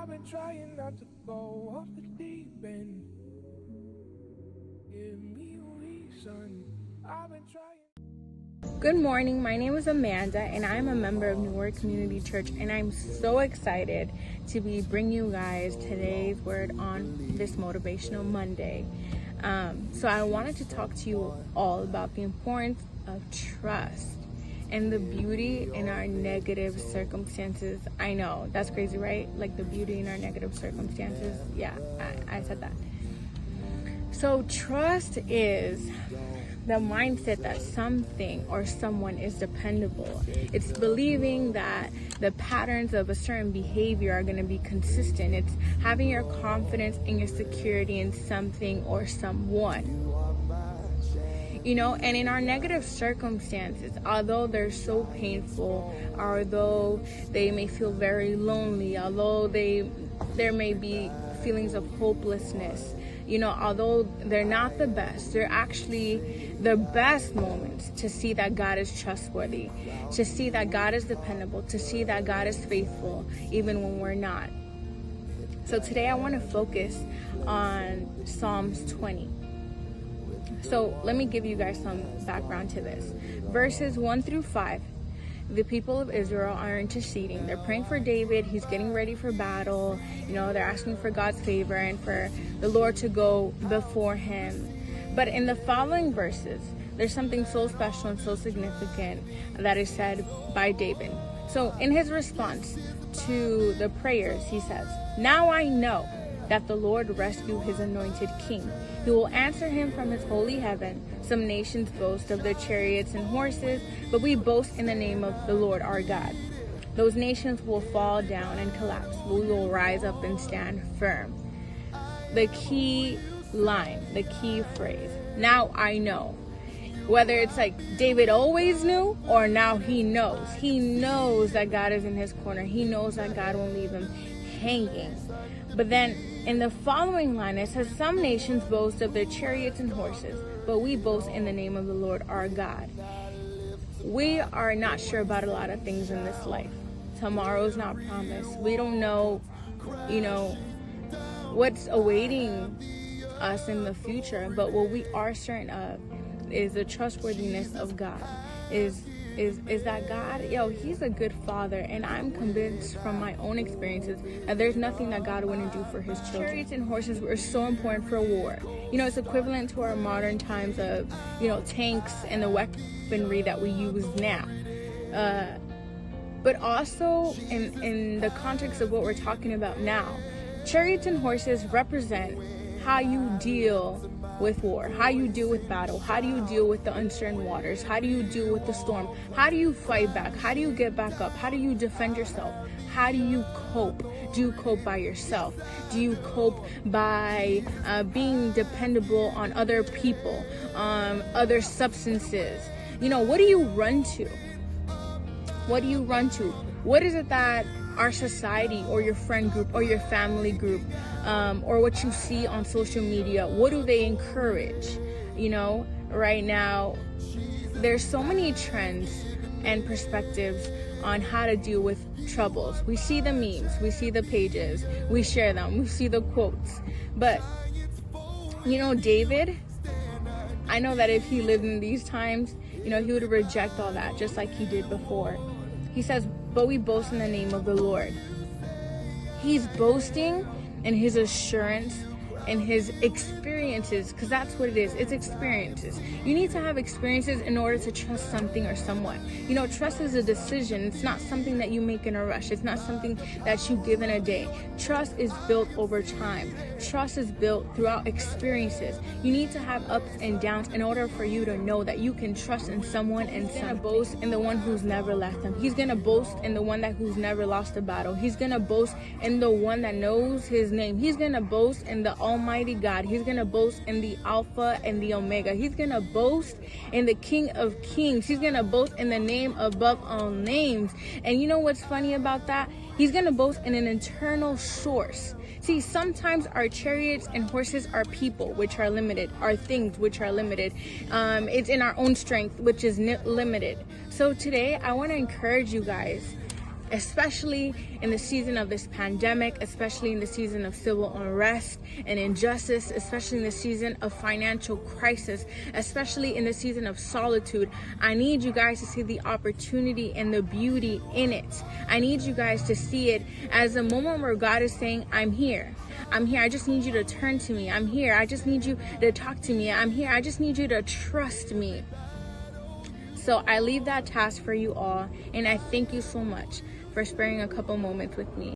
I've been trying not to go off the deep end. Give me a reason. I've been trying. Good morning, my name is Amanda and I'm a member of Newark Community Church, and I'm so excited to be bringing you guys today's word on this Motivational Monday. So I wanted to talk to you all about the importance of trust and the beauty in our negative circumstances. I know, that's crazy, right? Like the beauty in our negative circumstances. Yeah, I said that. So trust is the mindset that something or someone is dependable. It's believing that the patterns of a certain behavior are going to be consistent. It's having your confidence and your security in something or someone. You know, and in our negative circumstances, although they're so painful, although they may feel very lonely, although there may be feelings of hopelessness, you know, although they're not the best, they're actually the best moments to see that God is trustworthy, to see that God is dependable, to see that God is faithful, even when we're not. So today I want to focus on Psalms 20. So let me give you guys some background to this. Verses 1 through 5. The people of Israel are interceding. They're praying for David. He's getting ready for battle. You know, they're asking for God's favor and for the Lord to go before him. But in the following verses, there's something so special and so significant that is said by David. So in his response to the prayers, he says, "Now I know that the Lord rescued his anointed king. He will answer him from his holy heaven. Some nations boast of their chariots and horses, but we boast in the name of the Lord our God. Those nations will fall down and collapse, but we will rise up and stand firm." The key line, the key phrase, now I know. Whether it's like David always knew or now he knows. He knows that God is in his corner. He knows that God won't leave him hanging. But then in the following line, it says, "Some nations boast of their chariots and horses, but we boast in the name of the Lord our God." We are not sure about a lot of things in this life. Tomorrow's not promised. We don't know, you know, what's awaiting us in the future. But what we are certain of is the trustworthiness of God. Is that God, he's a good father, and I'm convinced from my own experiences that there's nothing that God wouldn't do for his children. Chariots and horses were so important for war. You know, it's equivalent to our modern times of, tanks and the weaponry that we use now. But also in the context of what we're talking about now, chariots and horses represent how you deal with war, how you deal with battle, how do you deal with the uncertain waters, how do you deal with the storm, how do you fight back, how do you get back up, how do you defend yourself, how do you cope? Do you cope by yourself? Do you cope by being dependable on other people, other substances? What do you run to? What do you run to? What is it that our society or your friend group or your family group or what you see on social media, what do they encourage? Right now there's so many trends and perspectives on how to deal with troubles. We see the memes, we see the pages, we share them, we see the quotes. But David, I know that if he lived in these times, he would reject all that just like he did before. He says, "But we boast in the name of the Lord." He's boasting in his assurance and his experiences, because that's what it is. It's experiences. You need to have experiences in order to trust something or someone. Trust is a decision. It's not something that you make in a rush. It's not something that you give in a day. Trust is built over time. Trust is built throughout experiences. You need to have ups and downs in order for you to know that you can trust in someone and something. He's going to boast in the one who's never left him. He's going to boast in the one who's never lost a battle. He's going to boast in the one that knows his name. He's going to boast in the Almighty God. He's going to boast in the Alpha and the Omega. He's going to boast in the King of Kings. He's going to boast in the name above all names. And you know what's funny about that? He's going to boast in an eternal source. See, sometimes our chariots and horses are people, which are limited, are things which are limited. It's in our own strength, which is limited. So today, I want to encourage you guys especially in the season of this pandemic, especially in the season of civil unrest and injustice, especially in the season of financial crisis, especially in the season of solitude. I need you guys to see the opportunity and the beauty in it. I need you guys to see it as a moment where God is saying, I'm here. I'm here. I just need you to turn to me. I'm here. I just need you to talk to me. I'm here. I just need you to trust me. So I leave that task for you all, and I thank you so much for sparing a couple moments with me.